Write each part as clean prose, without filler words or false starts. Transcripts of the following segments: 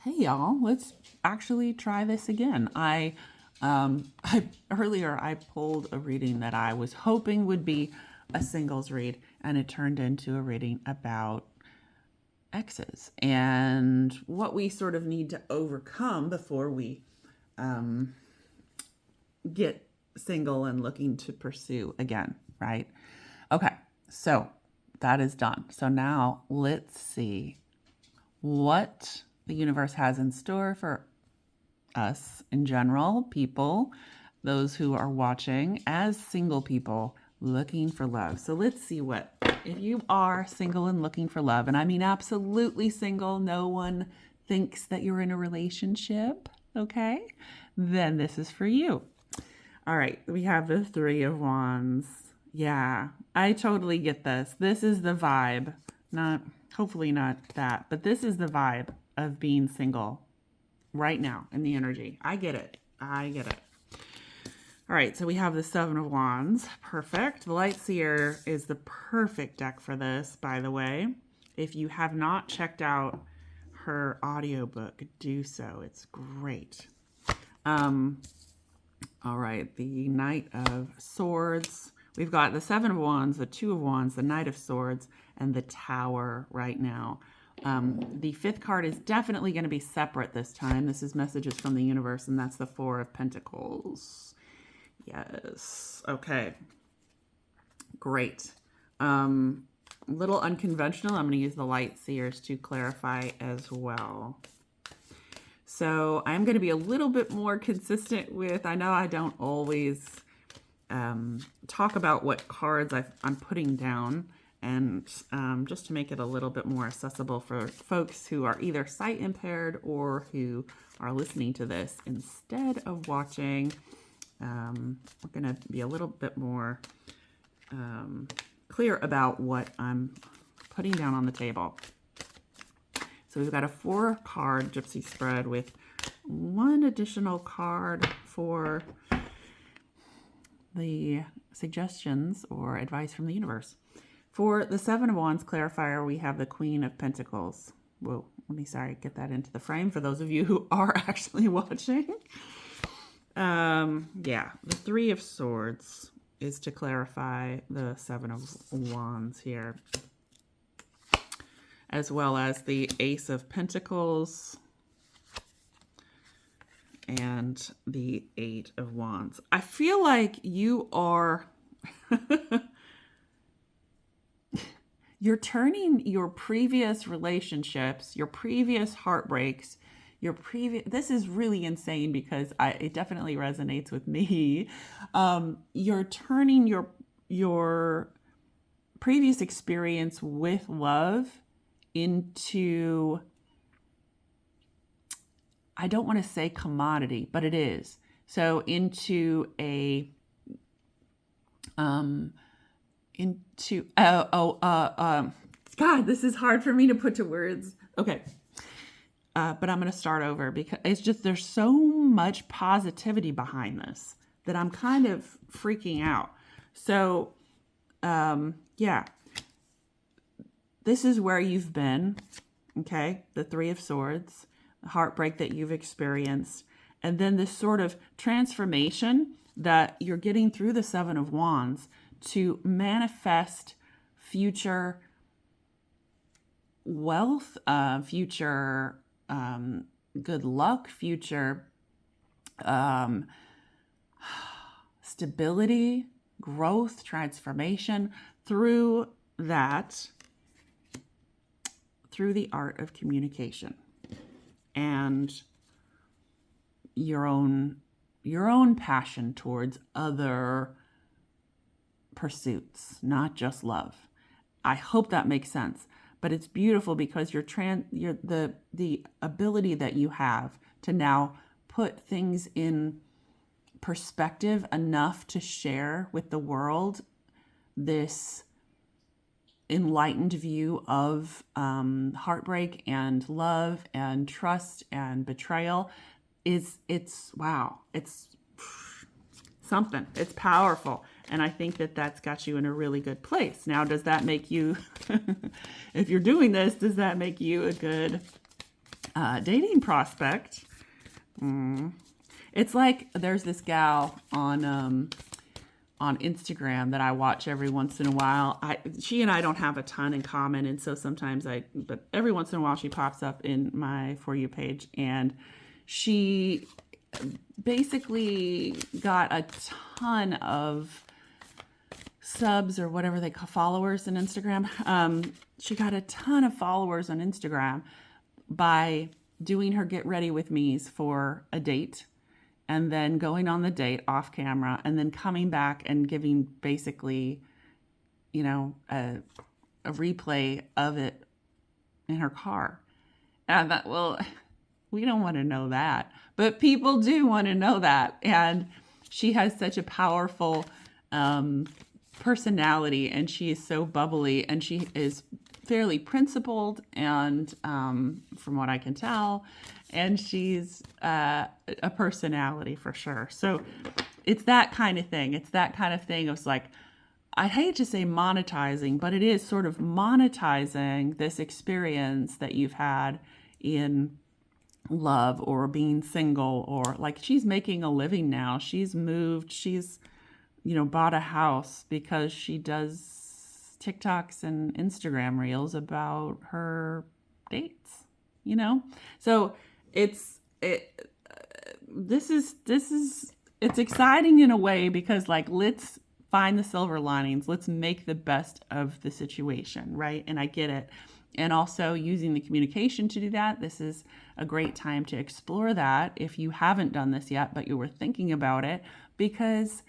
Hey y'all, let's actually try this again. I earlier I pulled a reading that I was hoping would be a singles read, and it turned into a reading about exes and what we sort of need to overcome before we get single and looking to pursue again, right? Okay, so that is done. So now let's see what the universe has in store for us in general, people, those who are watching as single people looking for love. So let's see what, if you are single and looking for love, and I mean absolutely single, no one thinks that you're in a relationship, okay? Then this is for you. All right, we have the Three of Wands. Yeah, I totally get this. This is the vibe. Not, hopefully not that, but this is the vibe of being single right now in the energy. I get it. I get it. All right, so we have the Seven of Wands. Perfect. The Light Seer is the perfect deck for this, by the way. If you have not checked out her audiobook, do so. It's great. All right, the Knight of Swords. We've got the Seven of Wands, the Two of Wands, the Knight of Swords, and the Tower right now. The fifth card is definitely going to be separate this time. This is messages from the universe, and that's the Four of Pentacles. Yes. Okay. Great. A little unconventional. I'm going to use the Light Seers to clarify as well. So I'm going to be a little bit more consistent with, I know I don't always talk about what cards I'm putting down, and just to make it a little bit more accessible for folks who are either sight impaired or who are listening to this instead of watching. We're going to be a little bit more clear about what I'm putting down on the table. So we've got a 4-card gypsy spread with one additional card for the suggestions or advice from the universe. For the Seven of Wands clarifier, we have the Queen of Pentacles. Whoa, let me, get that into the frame for those of you who are actually watching. Yeah, the Three of Swords is to clarify the Seven of Wands here, as well as the Ace of Pentacles and the Eight of Wands. I feel like you are you're turning your previous relationships, your previous heartbreaks, this is really insane because it definitely resonates with me. You're turning your previous experience with love into, I don't want to say commodity, but it is. So into a God, this is hard for me to put to words. Okay. But I'm going to start over because it's just, there's so much positivity behind this that I'm kind of freaking out. So, yeah, this is where you've been, okay? The Three of Swords, the heartbreak that you've experienced, and then this sort of transformation that you're getting through the Seven of Wands to manifest future wealth, future good luck, future stability, growth, transformation through the art of communication and your own passion towards other pursuits, not just love. I hope that makes sense. But it's beautiful because the ability that you have to now put things in perspective enough to share with the world this enlightened view of heartbreak and love and trust and betrayal it's wow. It's something. It's powerful. And I think that that's got you in a really good place. Now, does that make you, if you're doing this, does that make you a good Dating prospect. It's like there's this gal on Instagram that I watch every once in a while. She and I don't have a ton in common, and so sometimes but every once in a while she pops up in my For You page, and she basically got a ton of subs or whatever they call followers on Instagram. She got a ton of followers on Instagram by doing her get ready with me's for a date, and then going on the date off camera, and then coming back and giving basically, a replay of it in her car. And I thought, well, we don't want to know that, but people do want to know that. And she has such a powerful personality, and she is so bubbly, and she is fairly principled, and from what I can tell, and she's a personality for sure. So it's that kind of thing. It's that kind of thing of like, I hate to say monetizing, but it is sort of monetizing this experience that you've had in love or being single, or like she's making a living now. She's moved. She's, bought a house because she does TikToks and Instagram reels about her dates, So it's exciting in a way, because like, let's find the silver linings. Let's make the best of the situation, right? And I get it. And also using the communication to do that. This is a great time to explore that if you haven't done this yet, but you were thinking about it, because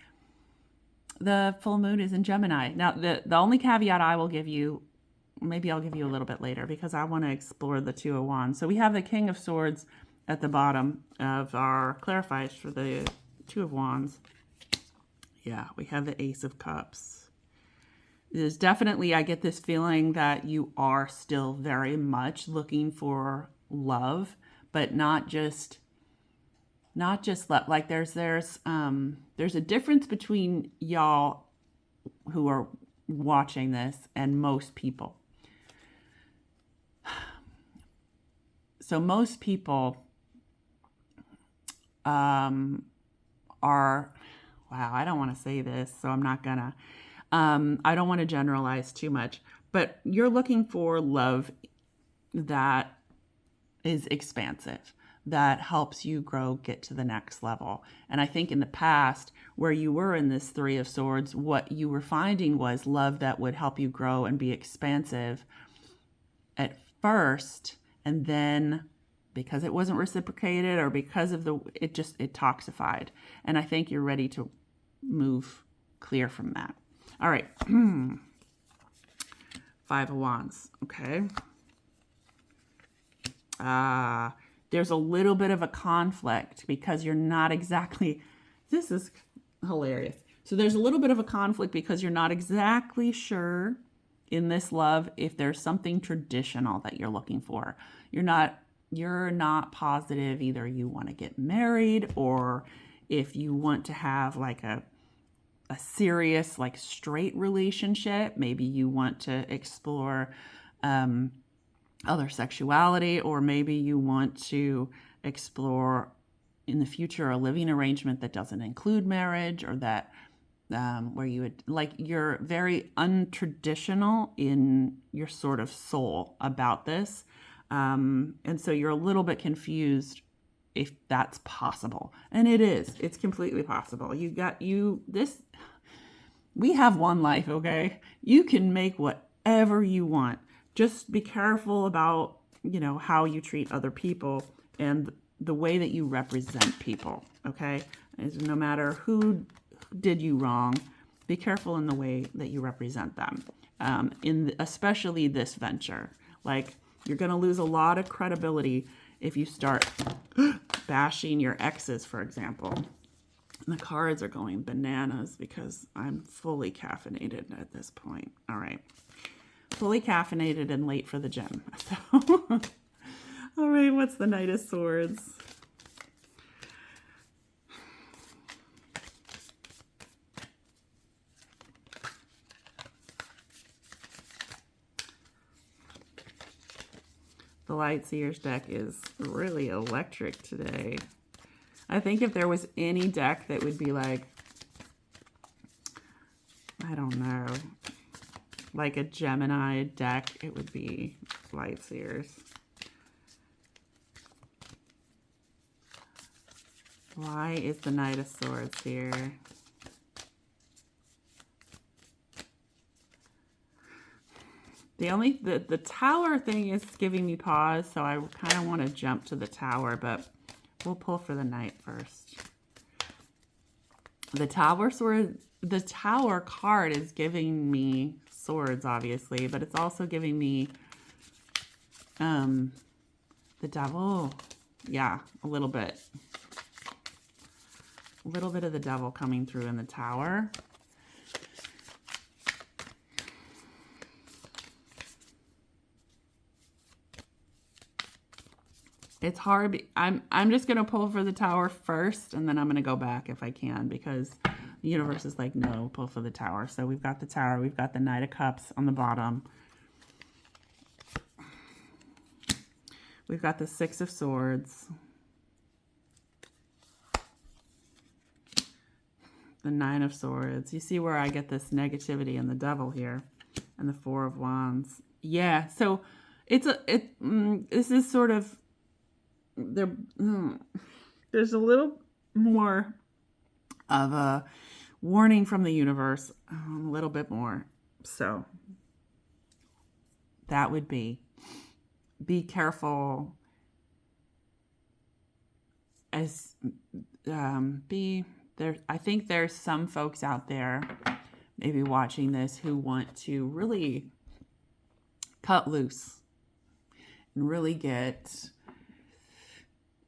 the full moon is in Gemini. Now, the only caveat I will give you, maybe I'll give you a little bit later, because I want to explore the Two of Wands. So we have the King of Swords at the bottom of our clarifiers for the Two of Wands. Yeah, we have the Ace of Cups. There's definitely, I get this feeling that you are still very much looking for love, but not just love. Like there's a difference between y'all who are watching this and most people. So most people are, wow, I don't want to say this, so I'm not gonna, I don't want to generalize too much, but you're looking for love that is expansive, that helps you grow, get to the next level. And I think in the past, where you were in this Three of Swords, what you were finding was love that would help you grow and be expansive at first, and then because it wasn't reciprocated, or because of it toxified. And I think you're ready to move clear from that. All right. Five of Wands. Okay. There's a little bit of a conflict, because you're not exactly, this is hilarious. So there's a little bit of a conflict because you're not exactly sure in this love if there's something traditional that you're looking for. You're not positive either you want to get married, or if you want to have like a serious, like straight relationship. Maybe you want to explore other sexuality, or maybe you want to explore in the future a living arrangement that doesn't include marriage, or that where you would, like, you're very untraditional in your sort of soul about this. And so you're a little bit confused if that's possible. And it is. It's completely possible. We have one life, okay? You can make whatever you want. Just be careful about, how you treat other people and the way that you represent people, okay? No matter who did you wrong, be careful in the way that you represent them. Especially this venture. Like, you're going to lose a lot of credibility if you start bashing your exes, for example. And the cards are going bananas because I'm fully caffeinated at this point. All right. Fully caffeinated and late for the gym. So, all right, what's the Knight of Swords? The Light Seers deck is really electric today. I think if there was any deck that would be like, I don't know, like a Gemini deck, it would be Light Seers. Why is the Knight of Swords here? The Tower thing is giving me pause, so I kind of want to jump to the Tower, but we'll pull for the Knight first. The Tower card is giving me swords, obviously, but it's also giving me the Devil. Yeah, a little bit. A little bit of the Devil coming through in the Tower. It's hard. I'm just going to pull for the Tower first, and then I'm going to go back if I can, because the universe is like, no, pull for the Tower. So we've got the Tower. We've got the Knight of Cups on the bottom. We've got the Six of Swords. The Nine of Swords. You see where I get this negativity in the Devil here. And the Four of Wands. Yeah, so this is sort of... There's a little more of a warning from the universe, a little bit more. So that would be careful as there. I think there's some folks out there maybe watching this who want to really cut loose and really get,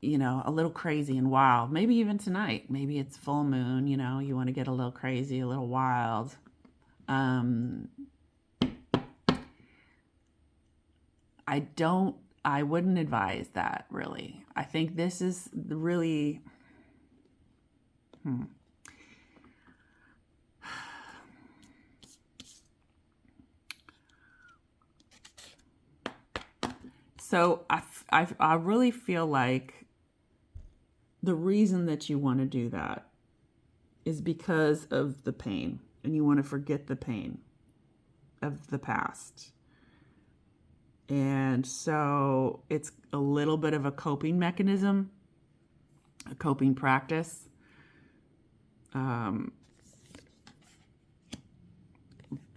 you know, a little crazy and wild. Maybe even tonight. Maybe it's full moon, you know, you want to get a little crazy, a little wild. I wouldn't advise that, really. I think this is really... So I really feel like the reason that you want to do that is because of the pain, and you want to forget the pain of the past. And so it's a little bit of a coping mechanism, a coping practice.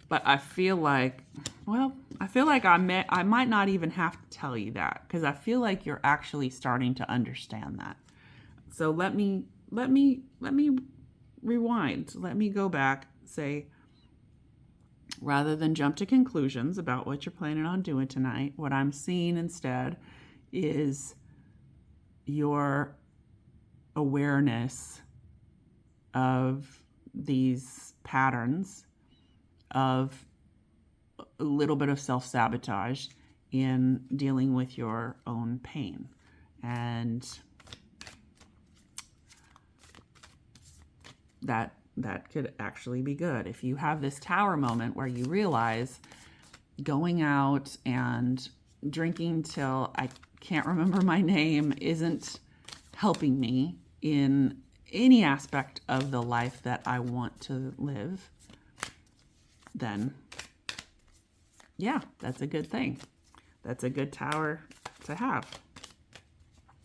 But I feel like, I might not even have to tell you that, because I feel like you're actually starting to understand that. So let me rewind. Let me go back, say, rather than jump to conclusions about what you're planning on doing tonight, what I'm seeing instead is your awareness of these patterns of a little bit of self-sabotage in dealing with your own pain. And that could actually be good. If you have this Tower moment where you realize going out and drinking till I can't remember my name isn't helping me in any aspect of the life that I want to live, then yeah, that's a good thing. That's a good Tower to have.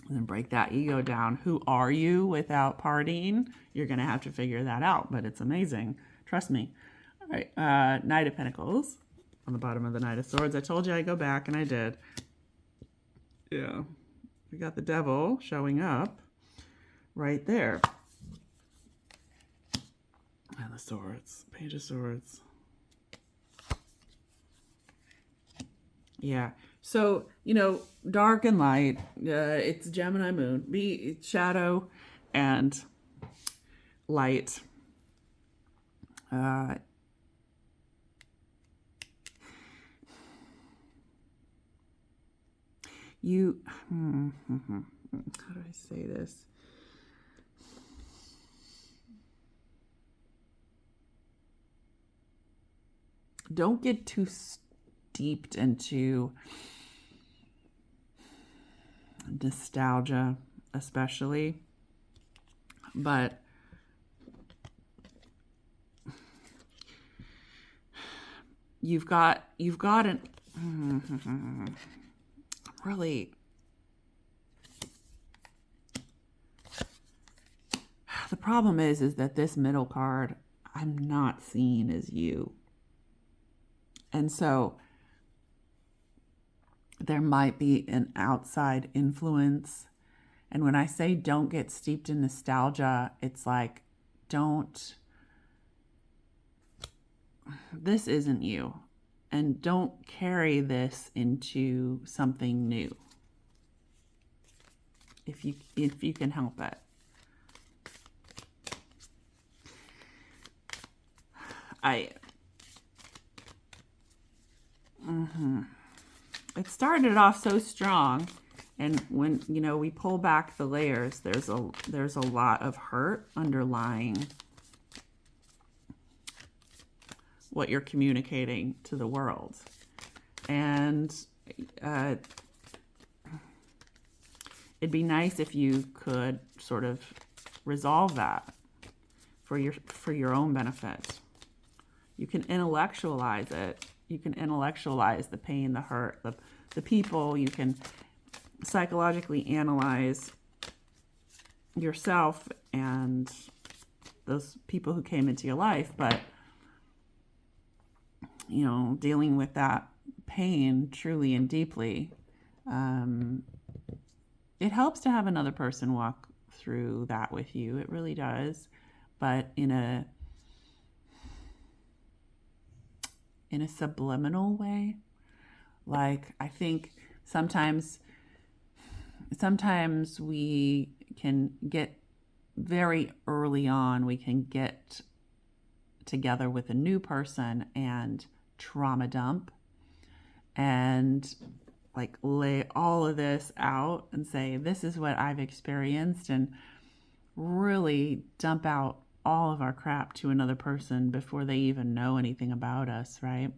And then break that ego down. Who are you without partying? You're going to have to figure that out, but it's amazing. Trust me. All right, Knight of Pentacles on the bottom of the Knight of Swords. I told you I'd go back, and I did. Yeah. We got the Devil showing up right there. And the Swords. Page of Swords. Yeah. So, you know, dark and light, it's Gemini moon. It's shadow and light. How do I say this? Don't get too steeped into nostalgia especially. But you've got an really, the problem is that this middle card I'm not seeing as you. And so there might be an outside influence. And when I say don't get steeped in nostalgia, it's like, this isn't you. And don't carry this into something new. If you can help it. It started off so strong, and when we pull back the layers, there's a lot of hurt underlying what you're communicating to the world, and it'd be nice if you could sort of resolve that for your own benefit. You can intellectualize it. You can intellectualize the pain, the hurt, the people. You can psychologically analyze yourself and those people who came into your life. But, dealing with that pain truly and deeply, it helps to have another person walk through that with you. It really does. But in a subliminal way. Like, I think sometimes we can get very early on, we can get together with a new person and trauma dump and like lay all of this out and say, this is what I've experienced, and really dump out all of our crap to another person before they even know anything about us, right?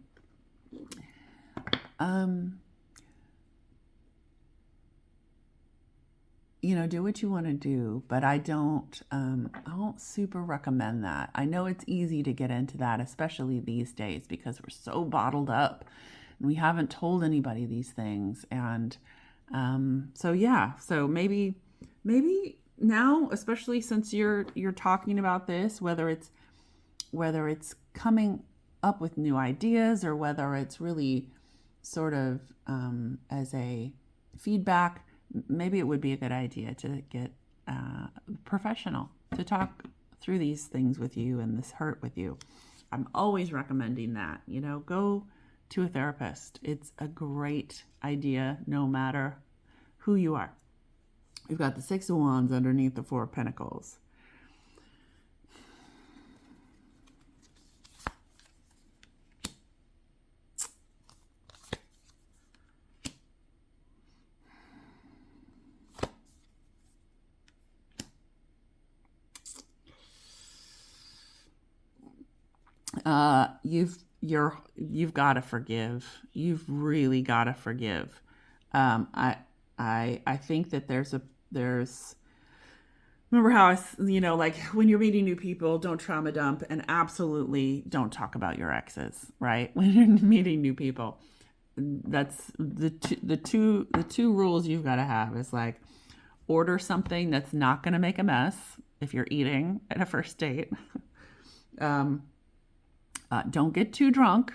Do what you want to do, but I don't super recommend that. I know it's easy to get into that, especially these days, because we're so bottled up and we haven't told anybody these things. And so maybe now, especially since you're talking about this, whether it's coming up with new ideas or whether it's really sort of as a feedback, maybe it would be a good idea to get a professional to talk through these things with you and this hurt with you. I'm always recommending that. Go to a therapist. It's a great idea no matter who you are. We've got the Six of Wands underneath the Four of Pentacles. You've got to forgive. You've really got to forgive. I think that there's remember how like when you're meeting new people, don't trauma dump, and absolutely don't talk about your exes, right? When you're meeting new people, that's the two rules you've got to have is like, order something that's not going to make a mess if you're eating at a first date. Don't get too drunk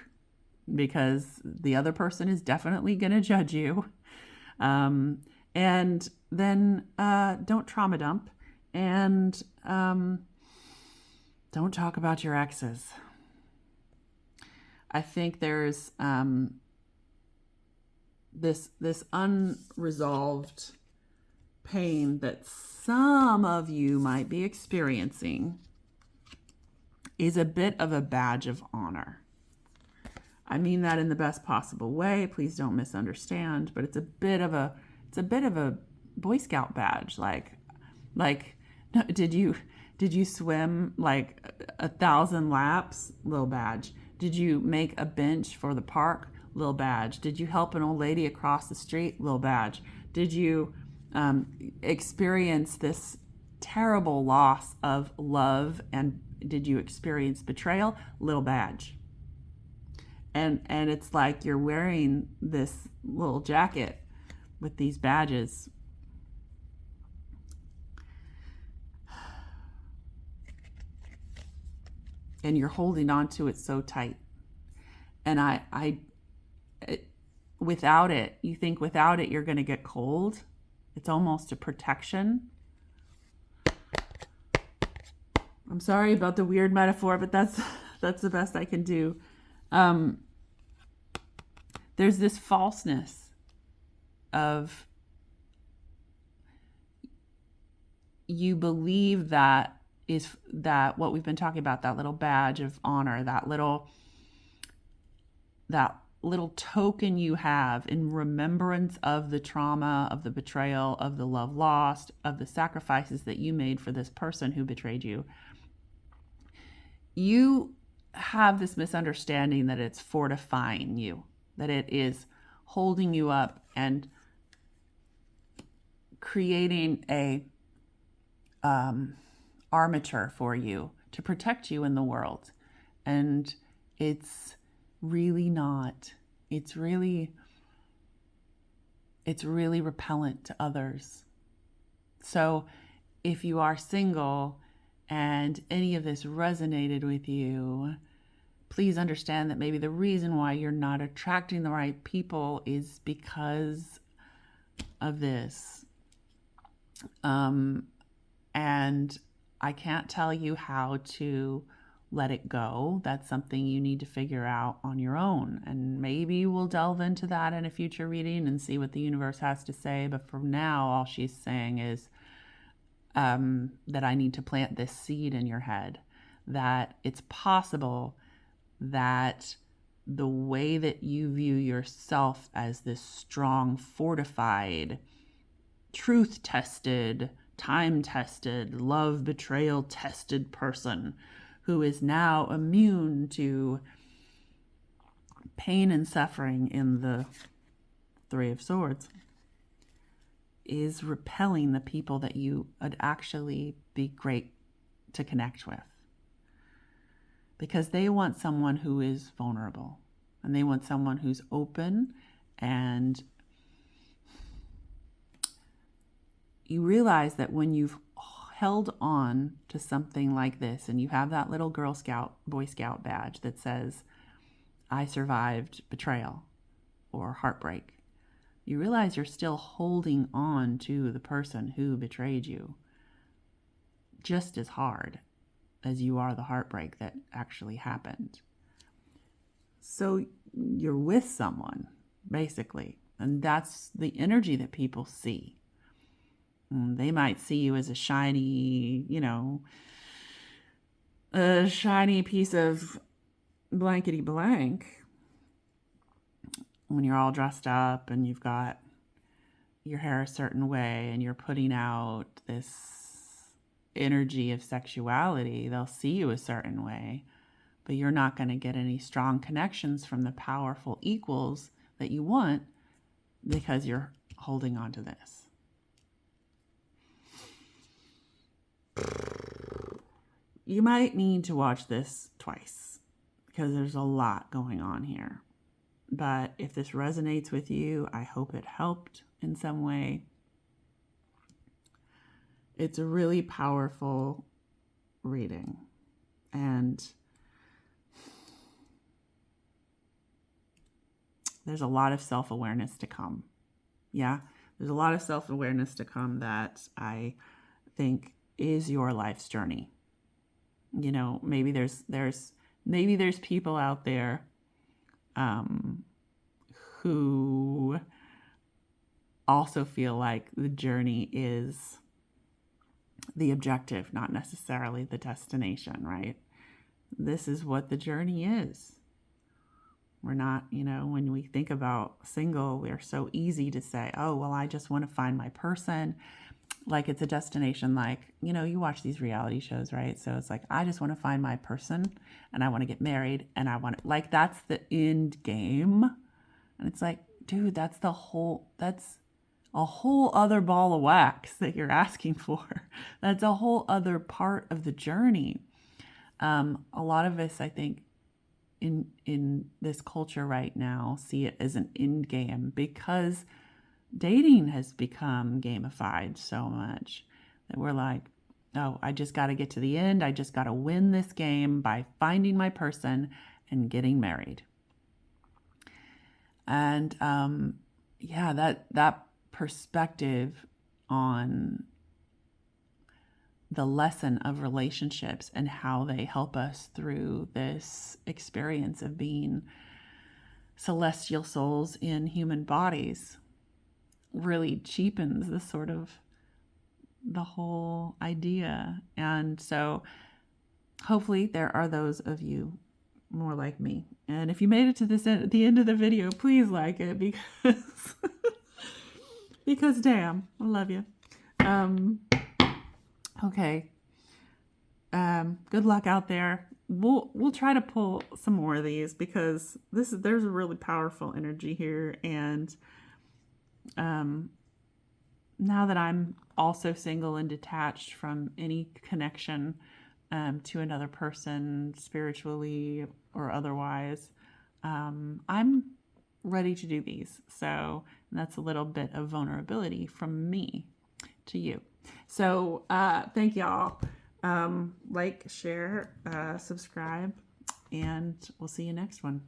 because the other person is definitely going to judge you. And then don't trauma dump, and don't talk about your exes. I think there's this unresolved pain that some of you might be experiencing is a bit of a badge of honor. I mean that in the best possible way. Please don't misunderstand, but it's a bit of a Boy Scout badge. Like, did you swim like 1,000 laps? Little badge. Did you make a bench for the park? Little badge. Did you help an old lady across the street? Little badge. Did you experience this terrible loss of love, and did you experience betrayal? Little badge. And it's like you're wearing this little jacket with these badges. And you're holding on to it so tight. And without it, you think without it, you're going to get cold. It's almost a protection. I'm sorry about the weird metaphor, but that's the best I can do. There's this falseness of you believe that what we've been talking about, that little badge of honor, that little token you have in remembrance of the trauma, of the betrayal, of the love lost, of the sacrifices that you made for this person who betrayed you. You have this misunderstanding that it's fortifying you, that it is holding you up and creating a armature for you to protect you in the world. And it's really not. It's really repellent to others. So if you are single and any of this resonated with you, please understand that maybe the reason why you're not attracting the right people is because of this. And I can't tell you how to let it go. That's something you need to figure out on your own. And maybe we'll delve into that in a future reading and see what the universe has to say. But for now, all she's saying is that I need to plant this seed in your head, that it's possible that the way that you view yourself as this strong, fortified, truth-tested, time-tested, love, betrayal-tested person who is now immune to pain and suffering in the Three of Swords, is repelling the people that you would actually be great to connect with. Because they want someone who is vulnerable, and they want someone who's open, and you realize that when you've held on to something like this, and you have that little Girl Scout, Boy Scout badge that says, I survived betrayal or heartbreak, you realize you're still holding on to the person who betrayed you just as hard as you are the heartbreak that actually happened. So you're with someone, basically, and that's the energy that people see. They might see you as a shiny, a shiny piece of blankety blank when you're all dressed up and you've got your hair a certain way and you're putting out this energy of sexuality. They'll see you a certain way, but you're not going to get any strong connections from the powerful equals that you want because you're holding on to this. You might need to watch this twice because there's a lot going on here. But if this resonates with you, I hope it helped in some way. It's a really powerful reading. And there's a lot of self-awareness to come. Yeah, there's a lot of self-awareness to come that I think is your life's journey. Maybe there's people out there who also feel like the journey is the objective, not necessarily the destination, right? This is what the journey is. We're not, when we think about single, we're so easy to say, oh, well, I just want to find my person. Like it's a destination, like, you watch these reality shows, right? So it's like, I just want to find my person and I want to get married and I want to, like, that's the end game. And it's like, dude, that's a whole other ball of wax that you're asking for. That's a whole other part of the journey. A lot of us, I think, in this culture right now, see it as an end game because dating has become gamified so much that we're like, oh, I just got to get to the end. I just got to win this game by finding my person and getting married. And yeah, that perspective on the lesson of relationships and how they help us through this experience of being celestial souls in human bodies really cheapens the whole idea. And so hopefully there are those of you more like me. And if you made it to the end of the video, please like it because because damn, I love you. Okay. Good luck out there. We'll try to pull some more of these because there's a really powerful energy here, and now that I'm also single and detached from any connection to another person, spiritually or otherwise, I'm ready to do these. So that's a little bit of vulnerability from me to you. So thank y'all. Like, share, subscribe, and we'll see you next one.